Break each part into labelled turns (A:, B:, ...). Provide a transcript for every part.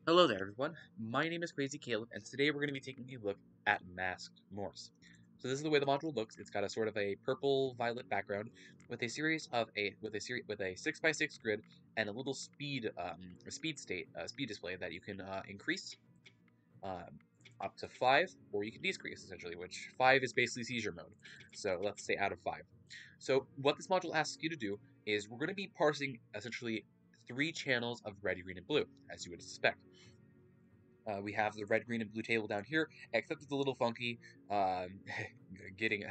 A: Hello there, everyone. My name is Crazy Caleb, and today we're going to be taking a look at masked Morse. So this is the way the module looks. It's got a sort of a purple-violet background with a series of a 6x6 grid and a little speed display that you can increase um, up to 5, or you can decrease essentially, which 5 is basically seizure mode. So let's say out of 5. So what this module asks you to do is we're going to be parsing essentially 3 channels of red, green, and blue, as you would suspect. We have the red, green, and blue table down here, except it's a little funky. Um, getting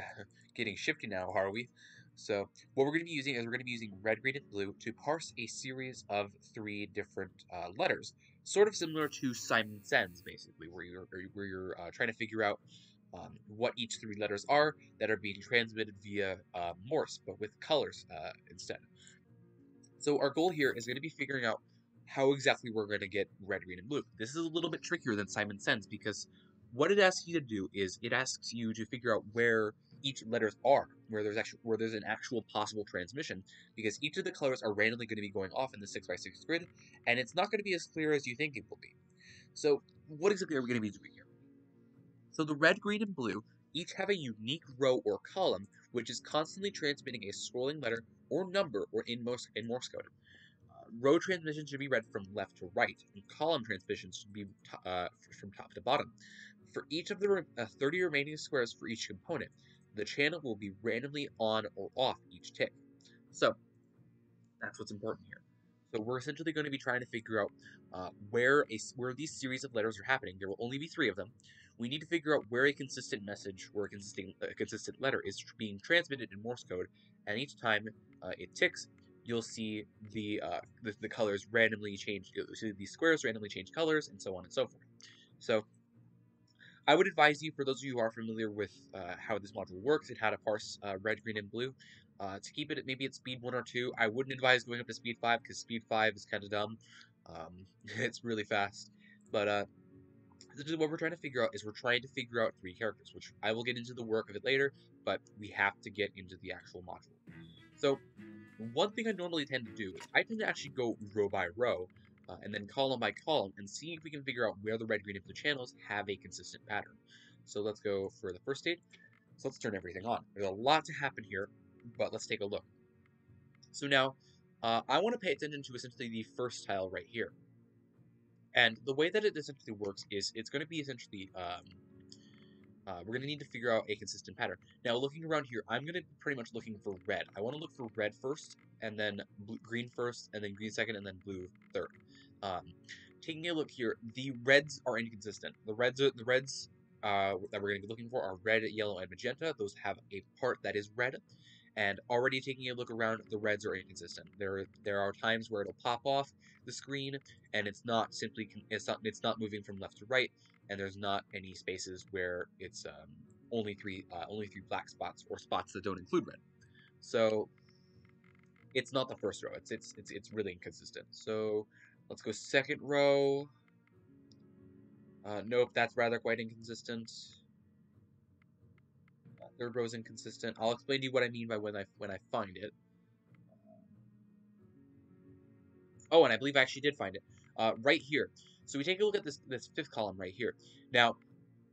A: getting shifty now, are we? So what we're going to be using is we're going to be using red, green, and blue to parse a series of 3 different letters, sort of similar to Simon Says, basically, where you're trying to figure out what each 3 letters are that are being transmitted via Morse, but with colors instead. So our goal here is going to be figuring out how exactly we're going to get red, green, and blue. This is a little bit trickier than Simon Says because what it asks you to do is it asks you to figure out where each letters are, where there's an actual possible transmission, because each of the colors are randomly going to be going off in the 6x6 grid, and it's not going to be as clear as you think it will be. So what exactly are we going to be doing here? So the red, green, and blue each have a unique row or column which is constantly transmitting a scrolling letter or number or in Morse code. Row transmissions should be read from left to right, and column transmissions should be from top to bottom. For each of the 30 remaining squares for each component, the channel will be randomly on or off each tick. So that's what's important here. So we're essentially going to be trying to figure out where these series of letters are happening. There will only be 3 of them. We need to figure out where a consistent message or a consistent letter is being transmitted in Morse code, and each time it ticks, you'll see the colors randomly change. You'll see these squares randomly change colors, and so on and so forth. So I would advise you, for those of you who are familiar with how this module works and how to parse red, green, and blue, to keep it maybe at speed 1 or 2. I wouldn't advise going up to speed 5 because speed 5 is kind of dumb. It's really fast. But essentially what we're trying to figure out is we're trying to figure out 3 characters, which I will get into the work of it later, but we have to get into the actual module. So one thing I normally tend to do is I tend to actually go row by row, and then column by column, and see if we can figure out where the red, green, and blue channels have a consistent pattern. So let's go for the first stage. So let's turn everything on. There's a lot to happen here, but let's take a look. So now, I want to pay attention to essentially the first tile right here. And the way that it essentially works is it's going to be essentially we're going to need to figure out a consistent pattern. Now, looking around here, I'm going to be pretty much looking for red. I want to look for red first, and then green first, and then green second, and then blue third. Taking a look here, the reds are inconsistent. The reds that we're going to be looking for are red, yellow, and magenta. Those have a part that is red. And already taking a look around, the reds are inconsistent. There are times where it'll pop off the screen, and it's not moving from left to right, and there's not any spaces where it's only three black spots or spots that don't include red. So it's not the first row. It's really inconsistent. So let's go second row. Nope, that's rather quite inconsistent. Third row is inconsistent. I'll explain to you what I mean by when I find it. Oh, and I believe I actually did find it. Right here. So we take a look at this fifth column right here. Now,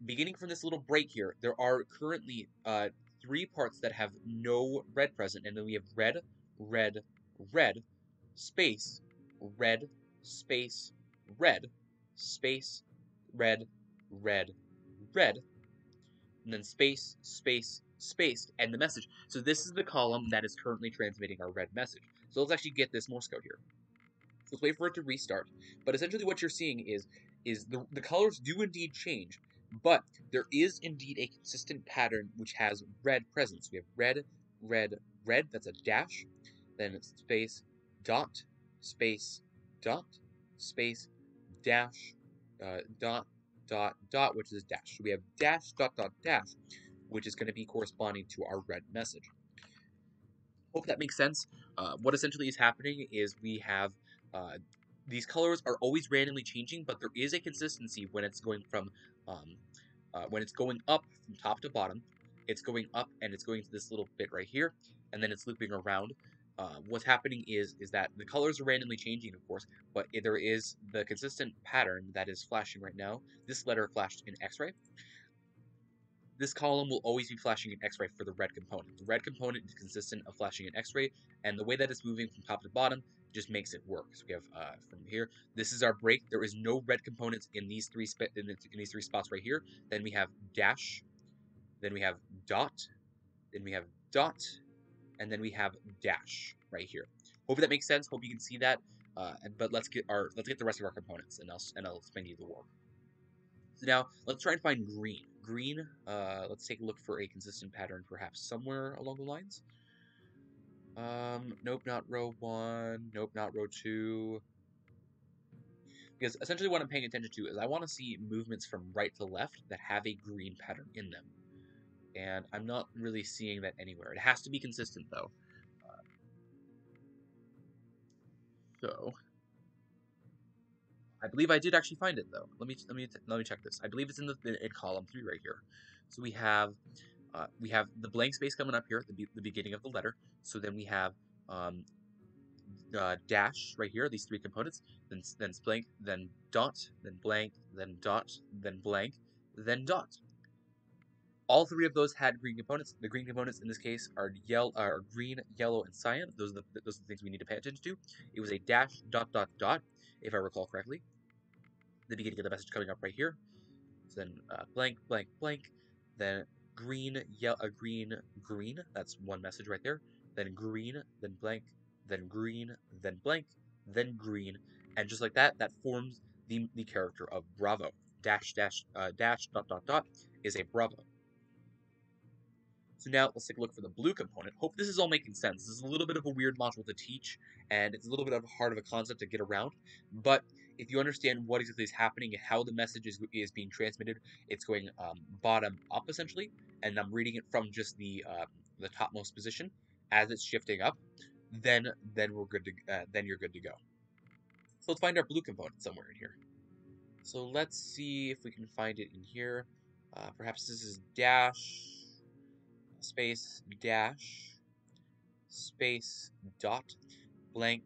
A: beginning from this little break here, there are currently 3 parts that have no red present, and then we have red, red, red, space, red, space, red, space, red, red, red, and then space, space, space, and the message. So this is the column that is currently transmitting our red message. So let's actually get this Morse code here. So let's wait for it to restart. But essentially what you're seeing is the colors do indeed change, but there is indeed a consistent pattern which has red present. So we have red, red, red, that's a dash, then it's space, dot, space, dot, space, dash, dot, dot, dot, which is dash. So we have dash, dot, dot, dash, which is going to be corresponding to our red message. Hope that makes sense. What essentially is happening is we have uh, these colors are always randomly changing, but there is a consistency when it's going when it's going up from top to bottom. It's going up and it's going to this little bit right here, and then it's looping around. what's happening is that the colors are randomly changing, of course, but there is the consistent pattern that is flashing right now. This letter flashed in X-ray. This column will always be flashing in X-ray for the red component. The red component is consistent of flashing in X-ray, and the way that it's moving from top to bottom just makes it work. So we have from here. This is our break. There is no red components in these three spots right here. Then we have dash. Then we have dot. Then we have dot, and then we have dash right here. Hope that makes sense. Hope you can see that. But let's get the rest of our components, and I'll explain to you the work. So now let's try and find green. Green. Let's take a look for a consistent pattern, perhaps somewhere along the lines. Nope, not row 1. Nope, not row 2. Because essentially what I'm paying attention to is I want to see movements from right to left that have a green pattern in them. And I'm not really seeing that anywhere. It has to be consistent though. So I believe I did actually find it though. Let me check this. I believe it's in column 3 right here. So we have the blank space coming up here at the beginning of the letter. So then we have dash right here, these three components, then blank, then dot, then blank, then dot, then blank, then dot. All three of those had green components. The green components in this case are green, yellow, and cyan. Those are the things we need to pay attention to. It was a dash, dot, dot, dot, if I recall correctly. The beginning of the message coming up right here. So then blank, blank, blank, then green, green, green. That's one message right there. Then green, then blank, then green, then blank, then green, and just like that, that forms the character of Bravo. Dash, dash, dash, dot, dot, dot is a Bravo. So now let's take a look for the blue component. Hope this is all making sense. This is a little bit of a weird module to teach, and it's a little bit of a hard of a concept to get around, but if you understand what exactly is happening and how the message is being transmitted, it's going bottom up essentially, and I'm reading it from just the topmost position as it's shifting up. Then we're good to then you're good to go. So let's find our blue component somewhere in here. So let's see if we can find it in here. Perhaps this is dash space dash space dot blank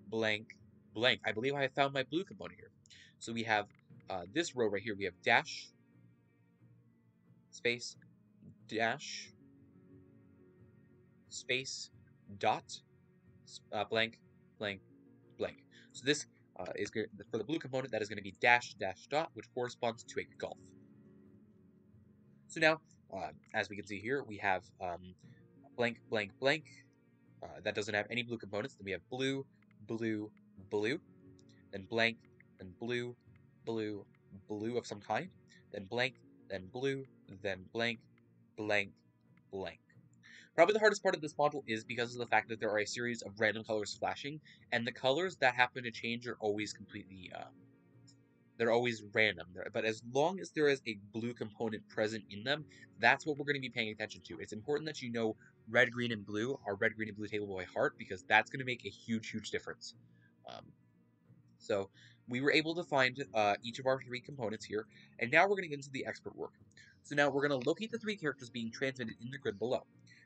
A: blank blank. I believe I found my blue component here. So we have this row right here. We have dash space dash space dot blank blank blank. So this is good for the blue component. That is going to be dash dash dot, which corresponds to a golf. So now, as we can see here, we have blank blank blank. That doesn't have any blue components. Then we have blue, blue, blue, then blank, then blue, blue, blue of some kind, then blank, then blue, then blank, blank, blank. Probably the hardest part of this module is because of the fact that there are a series of random colors flashing, and the colors that happen to change are always completely, they're always random. But as long as there is a blue component present in them, that's what we're going to be paying attention to. It's important that you know red, green, and blue, our red, green, and blue table by heart, because that's going to make a huge, huge difference. So we were able to find each of our three components here, and now we're going to get into the expert work. So now we're going to locate the three characters being transmitted in the grid below.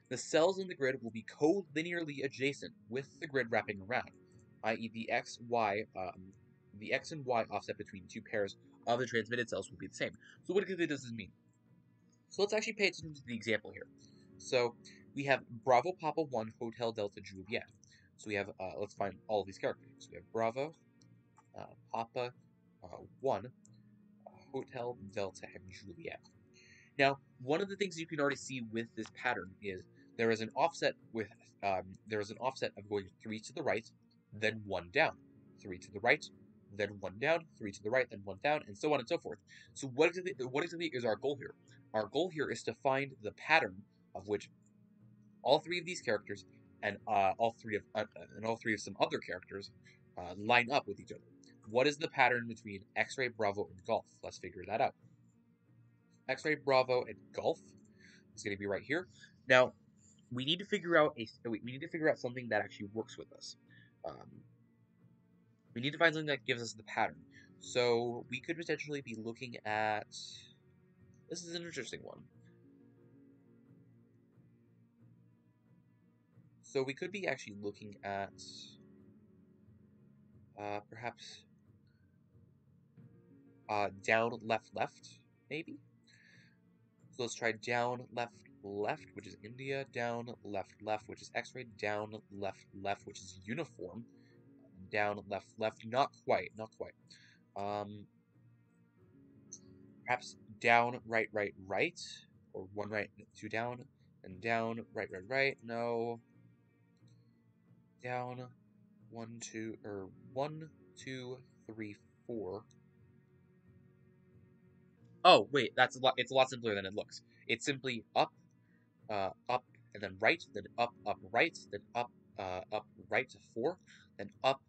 A: The cells in the grid will be collinearly adjacent with the grid wrapping around, i.e. the x and y offset between two pairs of the transmitted cells will be the same. So what exactly does this mean? So let's actually pay attention to the example here. So we have Bravo Papa 1 Hotel Delta Juliet. So we have, let's find all of these characters. So we have Bravo, Papa 1, Hotel Delta, and Juliet. Now, one of the things you can already see with this pattern is there is an offset of going 3 to the right, then 1 down, 3 to the right, then 1 down, 3 to the right, then 1 down, and so on and so forth. So what exactly is our goal here? Our goal here is to find the pattern of which all three of these characters and all three of some other characters line up with each other. What is the pattern between X-ray, Bravo, and Golf? Let's figure that out. X-ray, Bravo, and Golf is going to be right here. Now, we need to figure out something that actually works with us. We need to find something that gives us the pattern. So we could potentially be looking at. This is an interesting one. So we could be actually looking at perhaps down, left, left, maybe? So let's try down, left, left, which is India, down, left, left, which is X-ray, down, left, left, which is uniform, down, left, left, not quite, not quite. Perhaps down, right, right, right, or one right, two down, and down, right, right, right, no, down, one, two, or 1, 2, 3, 4. Oh, wait, that's a lot. It's a lot simpler than it looks. It's simply up, up, and then right, then up, up, right, then up, up, right to 4, then up,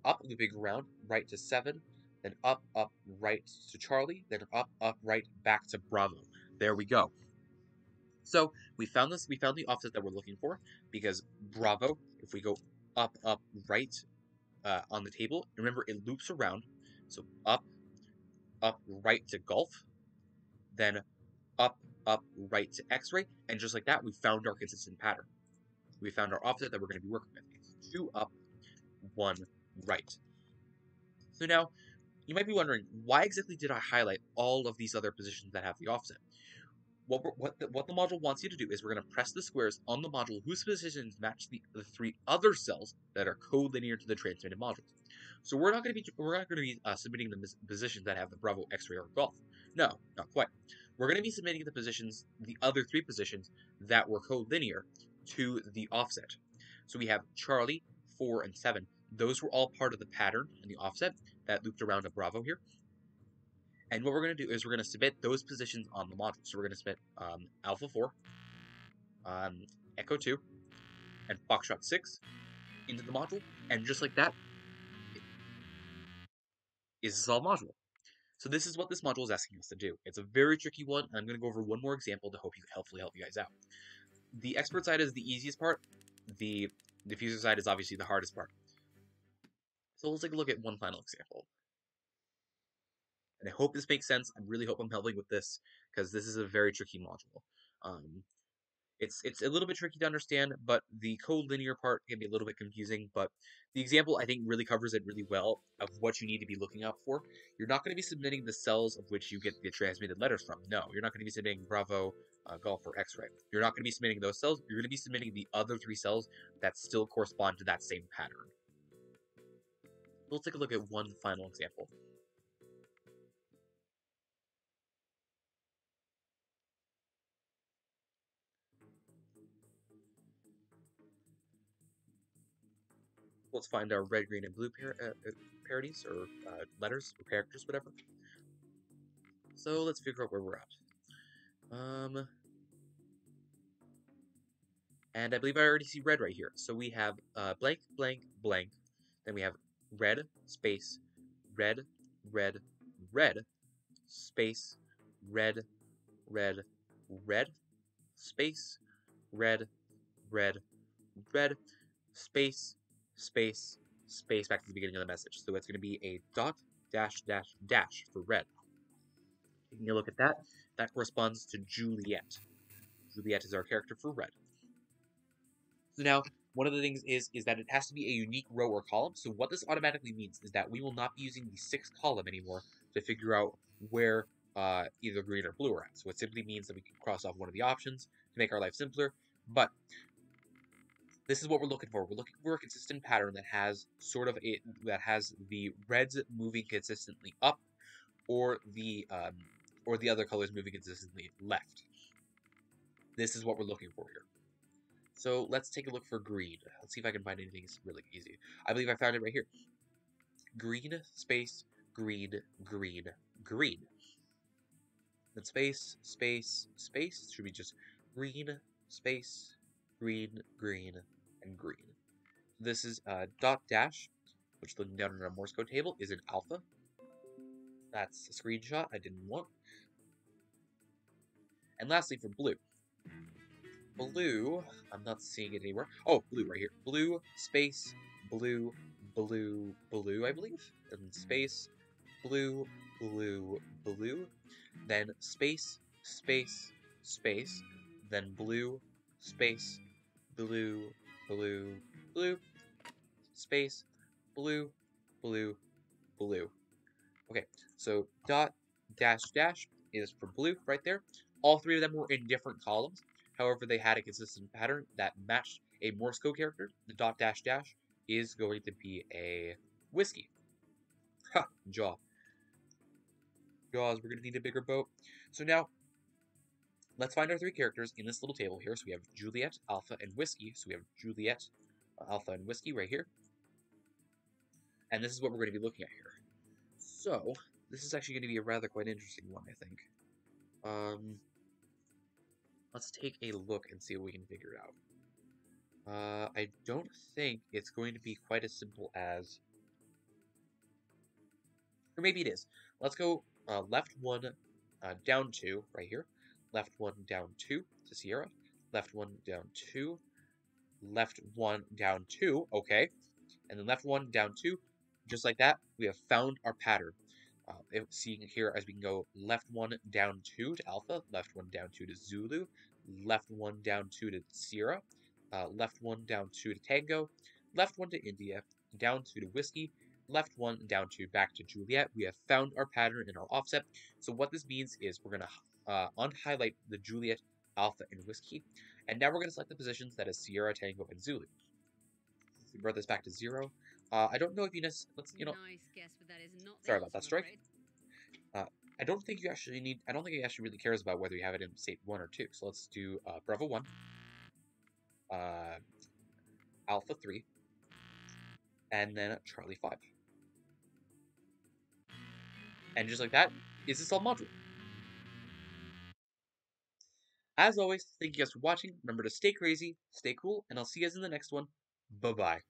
A: up, looping around, right to 7, then up, up, right to Charlie, then up, up, right, back to Bravo. There we go. So we found this. We found the offset that we're looking for because Bravo. If we go up, up, right on the table, remember it loops around. So up, up, right to Golf, then up, up, right to X-ray, and just like that, we found our consistent pattern. We found our offset that we're going to be working with. It's 2 up, 1 right. So now, you might be wondering, why exactly did I highlight all of these other positions that have the offset? What the module wants you to do is we're going to press the squares on the module whose positions match the 3 other cells that are collinear to the transmitted modules. So we're not going to be submitting the positions that have the Bravo, X-ray, or Golf. No, not quite. We're going to be submitting the other 3 positions that were collinear to the offset. So we have Charlie, 4, and 7. Those were all part of the pattern and the offset that looped around a Bravo here. And what we're going to do is we're going to submit those positions on the module. So we're going to submit Alpha 4, Echo 2, and Foxtrot 6 into the module. And just like that, is a solved module. So this is what this module is asking us to do. It's a very tricky one, and I'm going to go over one more example to hopefully help you guys out. The expert side is the easiest part. The diffuser side is obviously the hardest part. So let's take a look at one final example. And I hope this makes sense. I really hope I'm helping with this, because this is a very tricky module. It's a little bit tricky to understand, but the collinear part can be a little bit confusing, but the example, I think, really covers it really well of what you need to be looking out for. You're not going to be submitting the cells of which you get the transmitted letters from. No, you're not going to be submitting Bravo, Golf, or X-ray. You're not going to be submitting those cells. You're going to be submitting the other 3 cells that still correspond to that same pattern. Let's take a look at one final example. Let's find our red, green, and blue parodies, or letters, or characters, whatever. So let's figure out where we're at. And I believe I already see red right here. So we have blank, blank, blank. Then we have red, space, red, red, red, space, red, red, red, space, red, red, red, space, space, space, back to the beginning of the message. So it's going to be a dot, dash, dash, dash for red. Taking a look at that, that corresponds to Juliet. Juliet is our character for red. So now, one of the things is that it has to be a unique row or column. So what this automatically means is that we will not be using the 6th column anymore to figure out where either green or blue are at. So it simply means that we can cross off one of the options to make our life simpler. But this is what we're looking for. We're looking for a consistent pattern that has the reds moving consistently up, or the other colors moving consistently left. This is what we're looking for here. So let's take a look for green. Let's see if I can find anything really easy. I believe I found it right here. Green, space, green, green, green. Then space, space, space. Should be just green, space, green, green, and green. This is dot dash, which looking down on our Morse code table is an alpha. That's a screenshot I didn't want. And lastly for blue. Blue, I'm not seeing it anywhere. Oh, blue right here. Blue, space, blue, blue, blue, I believe. And space, blue, blue, blue. Then space, space, space. Then blue, space, blue, blue, blue, space, blue, blue, blue. Okay, so dot, dash, dash is for blue right there. All three of them were in different columns. However, they had a consistent pattern that matched a Morse code character. The dot, dash, dash is going to be a whiskey. Ha, jaw. Jaws, we're going to need a bigger boat. So now, let's find our three characters in this little table here. So we have Juliet, Alpha, and Whiskey. So we have Juliet, Alpha, and Whiskey right here. And this is what we're going to be looking at here. So, this is actually going to be a rather quite interesting one, I think. Let's take a look and see what we can figure out. I don't think it's going to be quite as simple as... Or maybe it is. Let's go left 1, down 2, right here. Left 1, down 2 to Sierra. Left 1, down 2. Left 1, down 2, okay. And then left 1, down 2. Just like that, we have found our pattern. Seeing here as we can go left 1, down 2 to Alpha, left 1, down 2 to Zulu, left 1, down 2 to Sierra, left 1, down 2 to Tango, left 1 to India, down 2 to Whiskey, left 1, down 2 back to Juliet. We have found our pattern in our offset. So what this means is we're going to unhighlight the Juliet, Alpha, and Whiskey. And now we're going to select the positions that is Sierra, Tango, and Zulu. We brought this back to 0. I don't know if you necessarily,
B: Nice guess, but that is not
A: sorry
B: the
A: about that,
B: answer,
A: Strike.
B: I'm afraid.
A: I don't think he actually really cares about whether you have it in state 1 or 2. So let's do Bravo 1, Alpha 3, and then Charlie 5. And just like that is the solved module. As always, thank you guys for watching. Remember to stay crazy, stay cool, and I'll see you guys in the next one. Bye-bye.